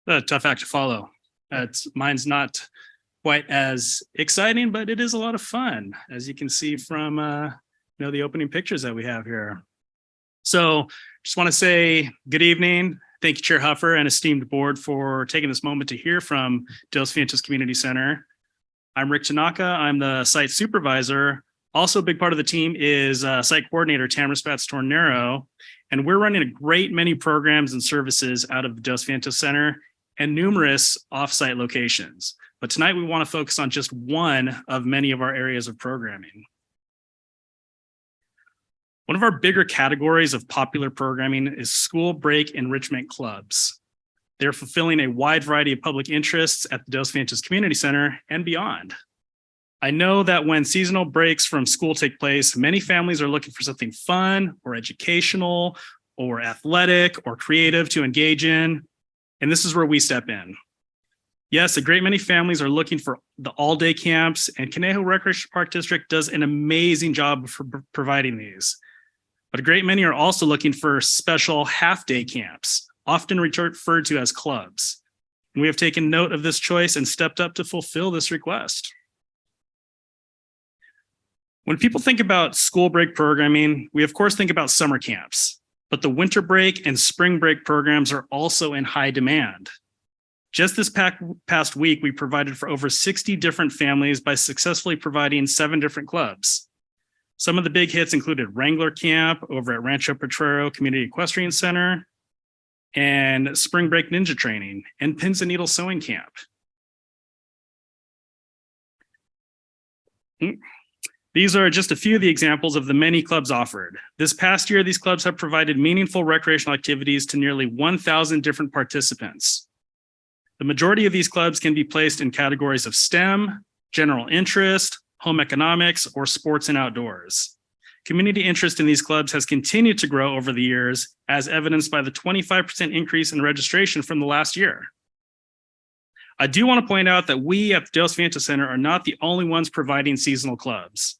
A tough act to follow. Mine's not quite as exciting, but it is a lot of fun, as you can see from the opening pictures that we have here. So just want to say good evening. Thank you, Chair Huffer and esteemed board, for taking this moment to hear from Dos Vientos Community Center. I'm Rick Tanaka. I'm the site supervisor. Also, a big part of the team is site coordinator Tamara Spatz-Tornero, and we're running a great many programs and services out of the Dos Vientos Center and numerous offsite locations. But tonight we want to focus on just one of many of our areas of programming. One of our bigger categories of popular programming is school break enrichment clubs. They're fulfilling a wide variety of public interests at the Dos Vientos Community Center and beyond. I know that when seasonal breaks from school take place, many families are looking for something fun or educational or athletic or creative to engage in, and this is where we step in. Yes, a great many families are looking for the all-day camps, and Conejo Recreation Park District does an amazing job for providing these. But a great many are also looking for special half-day camps, often referred to as clubs. And we have taken note of this choice and stepped up to fulfill this request. When people think about school break programming, we of course think about summer camps, but the winter break and spring break programs are also in high demand. Just this past week, we provided for over 60 different families by successfully providing 7 different clubs. Some of the big hits included Wrangler Camp over at Rancho Potrero Community Equestrian Center, and Spring Break Ninja Training, and Pins and Needle Sewing Camp. These are just a few of the examples of the many clubs offered. This past year, these clubs have provided meaningful recreational activities to nearly 1,000 different participants. The majority of these clubs can be placed in categories of STEM, general interest, home economics, or sports and outdoors. Community interest in these clubs has continued to grow over the years, as evidenced by the 25% increase in registration from the last year. I do want to point out that we at the Dos Vientos Center are not the only ones providing seasonal clubs.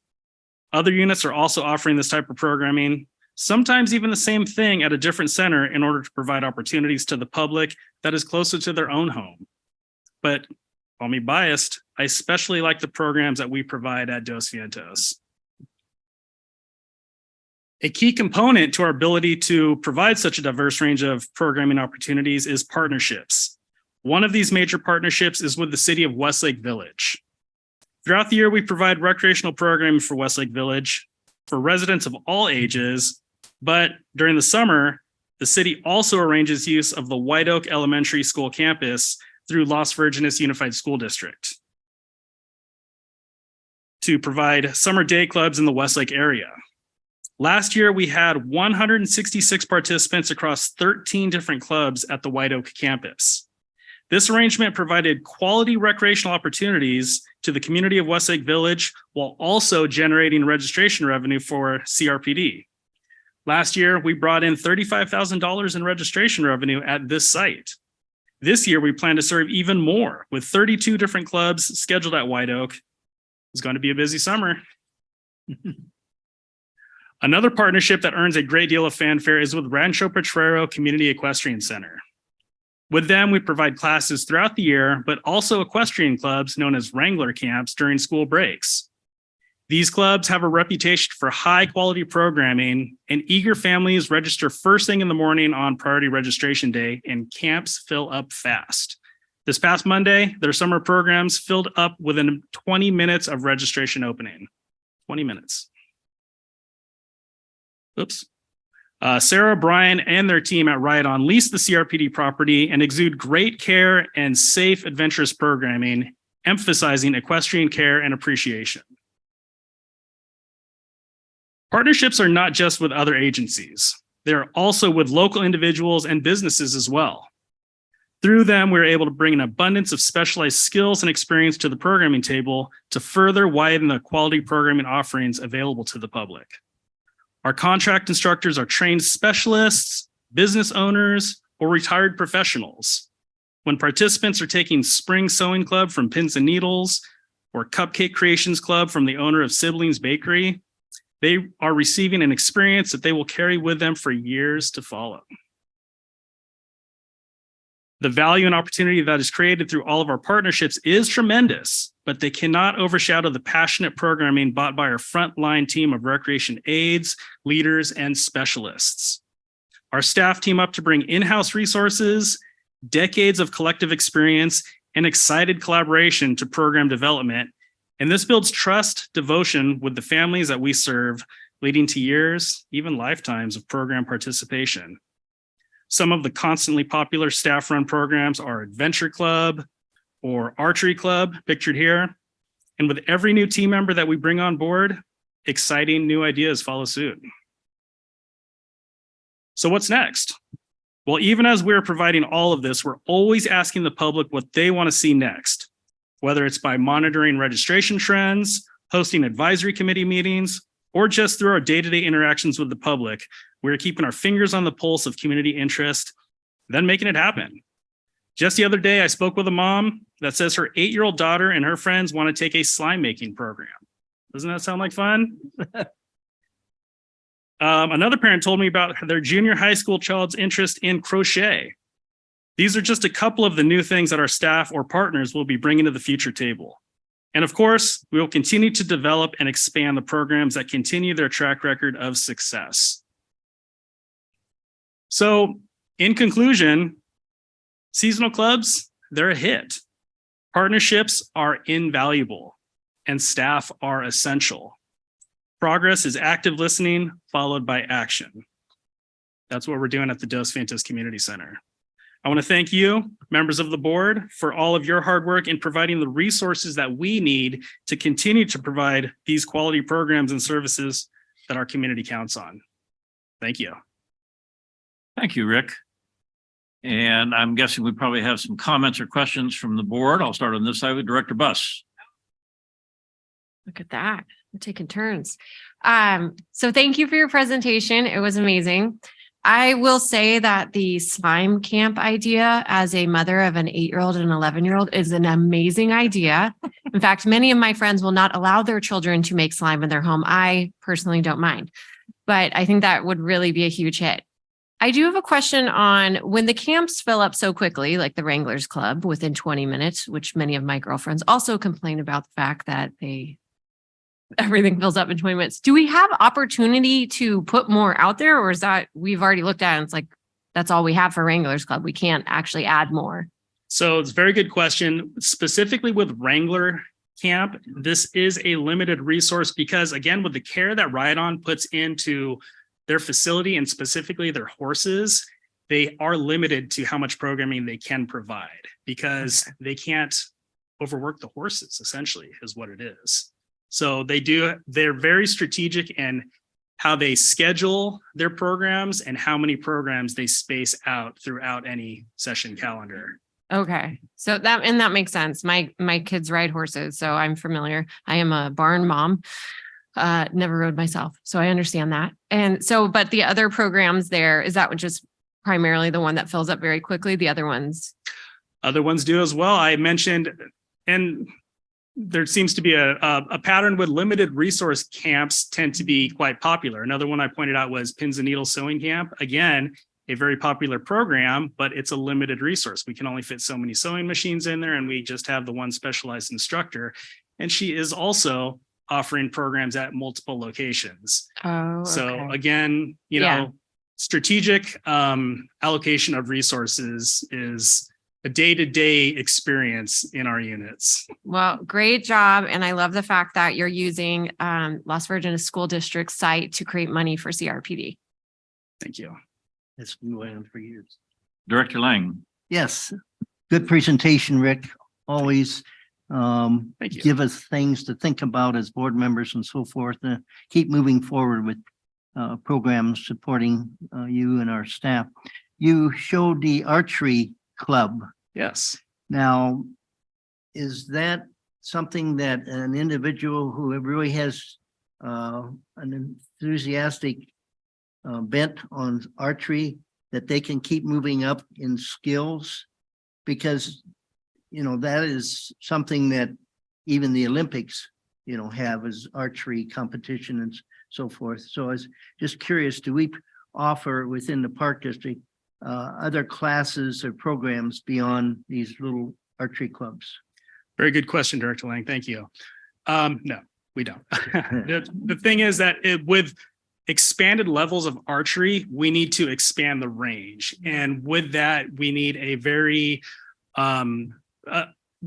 Other units are also offering this type of programming, sometimes even the same thing at a different center, in order to provide opportunities to the public that is closer to their own home. But call me biased, I especially like the programs that we provide at Dos Vientos. A key component to our ability to provide such a diverse range of programming opportunities is partnerships. One of these major partnerships is with the city of Westlake Village. Throughout the year, we provide recreational programming for Westlake Village for residents of all ages, but during the summer, the city also arranges use of the White Oak Elementary School campus through Las Virgenes Unified School District to provide summer day clubs in the Westlake area. Last year, we had 166 participants across 13 different clubs at the White Oak campus. This arrangement provided quality recreational opportunities to the community of Westlake Village while also generating registration revenue for CRPD. Last year, we brought in $35,000 in registration revenue at this site. This year, we plan to serve even more with 32 different clubs scheduled at White Oak. It's going to be a busy summer. Another partnership that earns a great deal of fanfare is with Rancho Potrero Community Equestrian Center. With them, we provide classes throughout the year, but also equestrian clubs known as Wrangler camps during school breaks. These clubs have a reputation for high quality programming, and eager families register first thing in the morning on priority registration day, and camps fill up fast. This past Monday, their summer programs filled up within 20 minutes of registration opening. 20 minutes. Oops. Sarah, Brian, and their team at Ride On lease the CRPD property and exude great care and safe, adventurous programming, emphasizing equestrian care and appreciation. Partnerships are not just with other agencies. They are also with local individuals and businesses as well. Through them, we're able to bring an abundance of specialized skills and experience to the programming table to further widen the quality programming offerings available to the public. Our contract instructors are trained specialists, business owners, or retired professionals. When participants are taking Spring Sewing Club from Pins and Needles or Cupcake Creations Club from the owner of Siblings Bakery, they are receiving an experience that they will carry with them for years to follow. The value and opportunity that is created through all of our partnerships is tremendous, but they cannot overshadow the passionate programming brought by our frontline team of recreation aides, leaders, and specialists. Our staff team up to bring in-house resources, decades of collective experience, and excited collaboration to program development. And this builds trust, devotion with the families that we serve, leading to years, even lifetimes of program participation. Some of the constantly popular staff-run programs are Adventure Club or Archery Club, pictured here. And with every new team member that we bring on board, exciting new ideas follow suit. So what's next? Well, even as we're providing all of this, we're always asking the public what they want to see next, whether it's by monitoring registration trends, hosting advisory committee meetings, or just through our day-to-day interactions with the public. We're keeping our fingers on the pulse of community interest, then making it happen. Just the other day, I spoke with a mom that says her 8-year-old daughter and her friends want to take a slime making program. Doesn't that sound like fun? Another parent told me about their junior high school child's interest in crochet. These are just a couple of the new things that our staff or partners will be bringing to the future table. And of course, we will continue to develop and expand the programs that continue their track record of success. So in conclusion, seasonal clubs, they're a hit. Partnerships are invaluable and staff are essential. Progress is active listening followed by action. That's what we're doing at the Dos Vientos Community Center. I want to thank you, members of the board, for all of your hard work in providing the resources that we need to continue to provide these quality programs and services that our community counts on. Thank you. Thank you, Rick. And I'm guessing we probably have some comments or questions from the board. I'll start on this side with Director Buss. Look at that. We're taking turns. So thank you for your presentation. It was amazing. I will say that the slime camp idea as a mother of an 8-year-old and an 11-year-old is an amazing idea. In fact, many of my friends will not allow their children to make slime in their home. I personally don't mind, but I think that would really be a huge hit. I do have a question on when the camps fill up so quickly, like the Wranglers Club within 20 minutes, which many of my girlfriends also complain about the fact that everything fills up in 20 minutes. Do we have opportunity to put more out there, or is that we've already looked at and it's like, that's all we have for Wranglers Club? We can't actually add more. So it's a very good question. Specifically with Wrangler Camp, this is a limited resource because, again, with the care that Ride-On puts into their facility and specifically their horses, they are limited to how much programming they can provide because they can't overwork the horses, essentially, is what it is. So they're very strategic in how they schedule their programs and how many programs they space out throughout any session calendar. Okay. So that makes sense. My kids ride horses, so I'm familiar. I am a barn mom. Never rode myself, so I understand that. And so, but the other programs there, is that just primarily the one that fills up very quickly? The other ones do as well. I mentioned, and there seems to be a pattern with limited resource camps tend to be quite popular. Another one I pointed out was Pins and Needles Sewing Camp. Again, a very popular program, but it's a limited resource. We can only fit so many sewing machines in there, and we just have the one specialized instructor. And she is also offering programs at multiple locations. Oh, so again, strategic allocation of resources is a day-to-day experience in our units. Well, great job. And I love the fact that you're using Las Virgenes School District site to create money for CRPD. Thank you. It's been going on for years. Director Lang. Yes, good presentation, Rick. Always Thank you. give us things to think about as board members and so forth. Keep moving forward with programs supporting you and our staff. You showed the archery club. Yes. Now, is that something that an individual who really has an enthusiastic bent on archery, that they can keep moving up in skills? Because, that is something that even the Olympics, have as archery competition and so forth. So I was just curious, do we offer within the park district other classes or programs beyond these little archery clubs? Very good question, Director Lang. Thank you. No, we don't. The thing is that with expanded levels of archery, we need to expand the range. And with that, we need a very,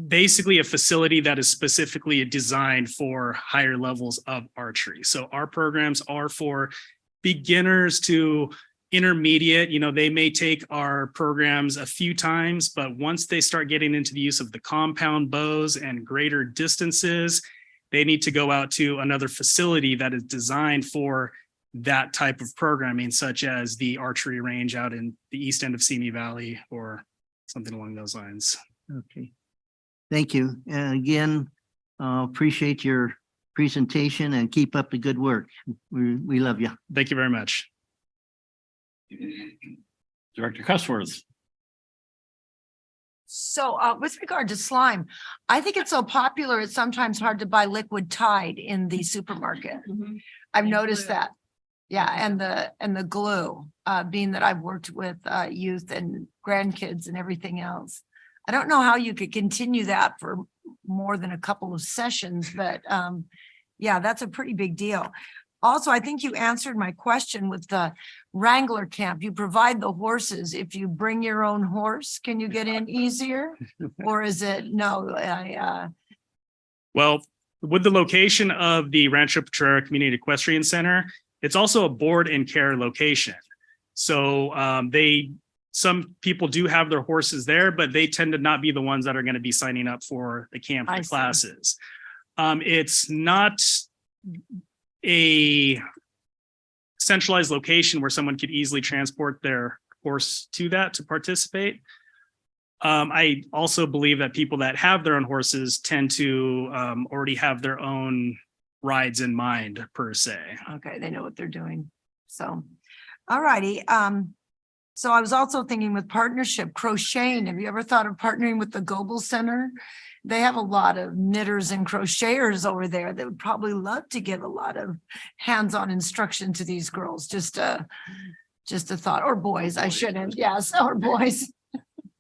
basically a facility that is specifically designed for higher levels of archery. So our programs are for beginners to intermediate. They may take our programs a few times, but once they start getting into the use of the compound bows and greater distances, they need to go out to another facility that is designed for that type of programming, such as the archery range out in the east end of Simi Valley or something along those lines. Okay. Thank you. And again, appreciate your presentation and keep up the good work. We love you. Thank you very much. Director Cusworth. So with regard to slime, I think it's so popular, it's sometimes hard to buy liquid Tide in the supermarket. I've And noticed glue. that. Yeah, and the glue, being that I've worked with youth and grandkids and everything else. I don't know how you could continue that for more than a couple of sessions, but yeah, that's a pretty big deal. Also, I think you answered my question with the Wrangler camp. You provide the horses. If you bring your own horse, can you get in easier? Or is it, no, Well, with the location of the Rancho Petrera Community Equestrian Center, it's also a board and care location. So some people do have their horses there, but they tend to not be the ones that are going to be signing up for the camp I the see. classes. It's not a centralized location where someone could easily transport their horse to that to participate. I also believe that people that have their own horses tend to already have their own rides in mind per se. okay, they know what they're doing. So, all righty. So I was also thinking with partnership, crocheting. Have you ever thought of partnering with the Goebel Center? They have a lot of knitters and crocheters over there that would probably love to give a lot of hands-on instruction to these girls. Just a thought, or boys, I shouldn't. Yes, or boys.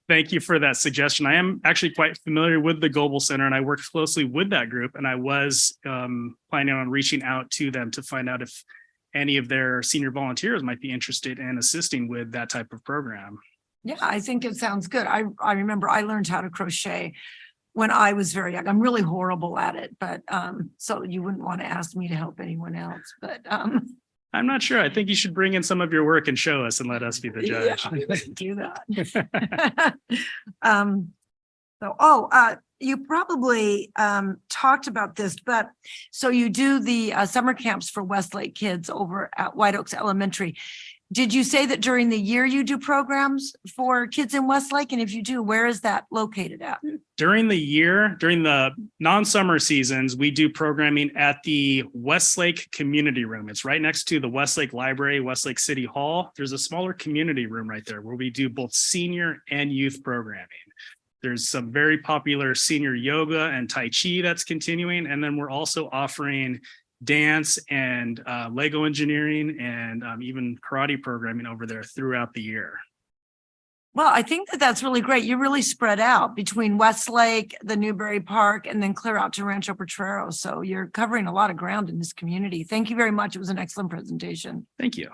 Thank you for that suggestion. I am actually quite familiar with the Goebel Center and I work closely with that group, and I was planning on reaching out to them to find out if any of their senior volunteers might be interested in assisting with that type of program. Yeah, I think it sounds good. I remember I learned how to crochet when I was very young. I'm really horrible at it, but so you wouldn't want to ask me to help anyone else, but I'm not sure. I think you should bring in some of your work and show us and let us be the yeah, judge. I would do that. You probably talked about this, but so you do the summer camps for Westlake kids over at White Oaks Elementary. Did you say that during the year you do programs for kids in Westlake? And if you do, where is that located at? During the year, during the non-summer seasons, we do programming at the Westlake Community Room. It's right next to the Westlake Library, Westlake City Hall. There's a smaller community room right there where we do both senior and youth programming. There's some very popular senior yoga and Tai Chi that's continuing. And then we're also offering dance and Lego engineering and even karate programming over there throughout the year. Well, I think that that's really great. You're really spread out between Westlake, the Newberry Park, and then clear out to Rancho Potrero. So you're covering a lot of ground in this community. Thank you very much. It was an excellent presentation. Thank you.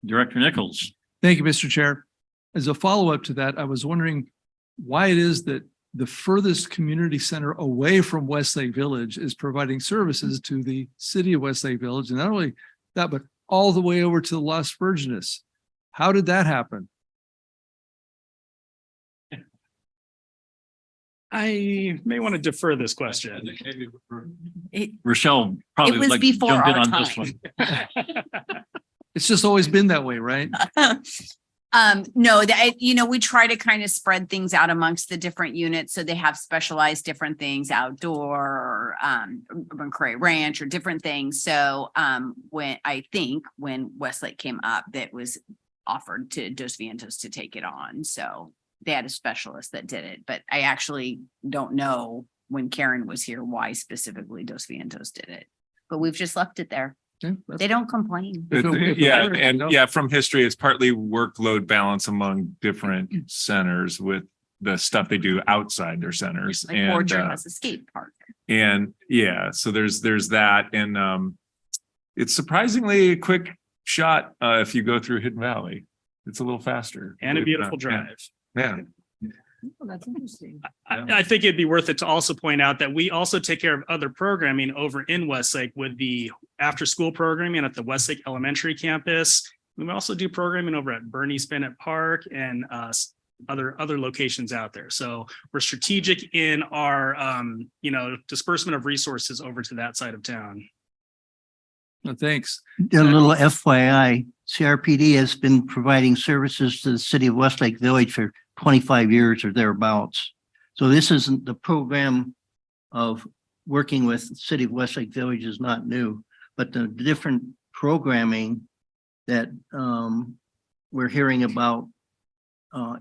Director Nichols. Thank you, Mr. Chair. As a follow-up to that, I was wondering why it is that the furthest community center away from Westlake Village is providing services to the city of Westlake Village. And not only that, but all the way over to Las Virgenes. How did that happen? I may want to defer this question. Rochelle probably It would was like to before jump in our on this time. one. It's just always been that way, right? No, we try to kind of spread things out amongst the different units. So they have specialized different things, outdoor, Urban Cray Ranch or different things. So when Westlake came up, that was offered to Dos Vientos to take it on. So they had a specialist that did it, but I actually don't know when Karen was here, why specifically Dos Vientos did it, but we've just left it there. Okay, They don't complain. Yeah, and yeah, from history, it's partly workload balance among different centers with the stuff they do outside their centers. Like And Orchard has a skate park. and yeah, so there's that, and it's surprisingly a quick shot if you go through Hidden Valley. It's a little faster. And a believe it or beautiful not. drive. Yeah. Oh, that's interesting. I think it'd be worth it to also point out that we also take care of other programming over in Westlake with the after-school programming at the Westlake Elementary campus. We also do programming over at Bernie's Bennett Park and other locations out there. So we're strategic in our disbursement of resources over to that side of town. No, thanks. A little FYI, CRPD has been providing services to the city of Westlake Village for 25 years or thereabouts. So this isn't the program of working with the city of Westlake Village is not new, but the different programming that we're hearing about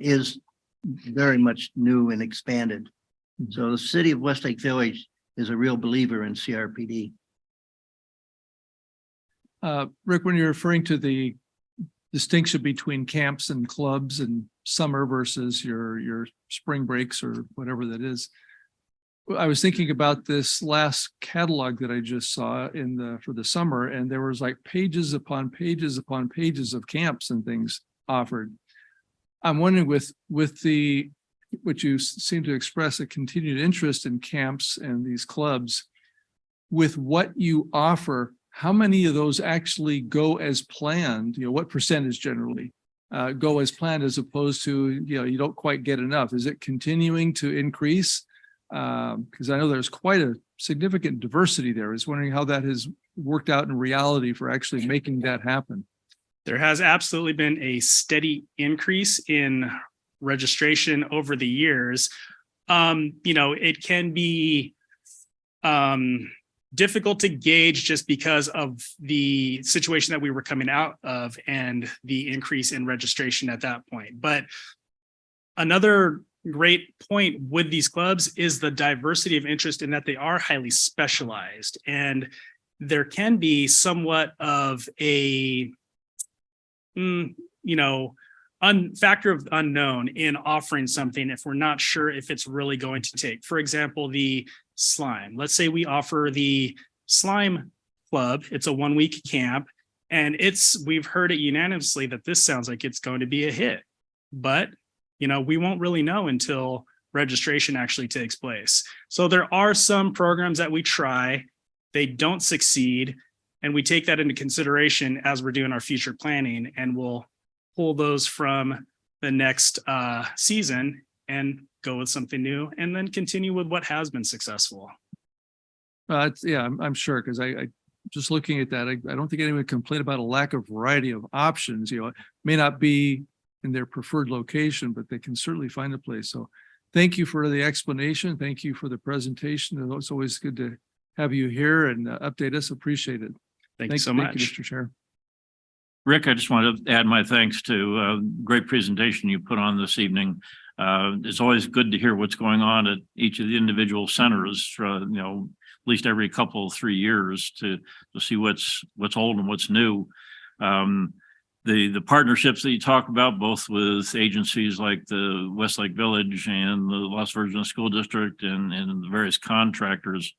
is very much new and expanded. So the city of Westlake Village is a real believer in CRPD. Rick, when you're referring to the distinction between camps and clubs and summer versus your spring breaks or whatever that is, I was thinking about this last catalog that I just saw for the summer, and there was like pages upon pages upon pages of camps and things offered. I'm wondering with what you seem to express a continued interest in camps and these clubs, with what you offer, how many of those actually go as planned? What percentage generally go as planned as opposed to, you don't quite get enough? Is it continuing to increase? Because I know there's quite a significant diversity there. I was wondering how that has worked out in reality for actually making that happen. There has absolutely been a steady increase in registration over the years. It can be difficult to gauge just because of the situation that we were coming out of and the increase in registration at that point. But another great point with these clubs is the diversity of interest in that they are highly specialized, and there can be somewhat of a factor of unknown in offering something if we're not sure if it's really going to take. For example, the slime. Let's say we offer the slime club. It's a 1-week camp, and we've heard it unanimously that this sounds like it's going to be a hit. But we won't really know until registration actually takes place. So there are some programs that we try, they don't succeed, and we take that into consideration as we're doing our future planning, and we'll pull those from the next season and go with something new, and then continue with what has been successful. I'm sure, because I just looking at that, I don't think anyone would complain about a lack of variety of options. It may not be in their preferred location, but they can certainly find a place. So thank you for the explanation. Thank you for the presentation. It's always good to have you here and update us. Appreciate it. Thank you so much. Thank you, Mr. Chair. Rick, I just wanted to add my thanks to a great presentation you put on this evening. It's always good to hear what's going on at each of the individual centers, at least every 3 years to see what's old and what's new. The partnerships that you talk about, both with agencies like the Westlake Village and the Las Virgenes School District and the various contractors,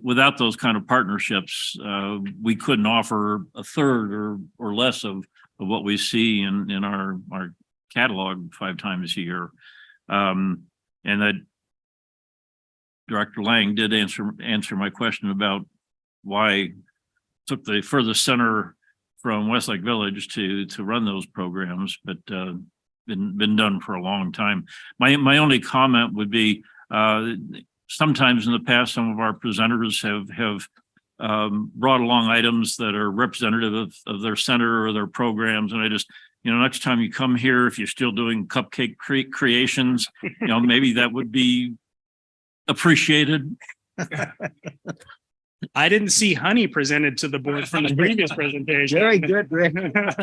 without those kind of partnerships, we couldn't offer a third or less of what we see in our catalog 5 times a year. And that Director Lang did answer my question about why took the furthest center from Westlake Village to run those programs, but been done for a long time. My only comment would be sometimes in the past, some of our presenters have brought along items that are representative of their center or their programs. And I just, next time you come here, if you're still doing cupcake creations, maybe that would be appreciated. I didn't see honey presented to the board from the previous presentation. Very good, Rick.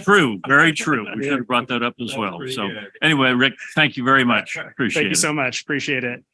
True, very true. We should have brought that up as well. So anyway, Rick, thank you very much. Appreciate it. Thank you so much. Appreciate it.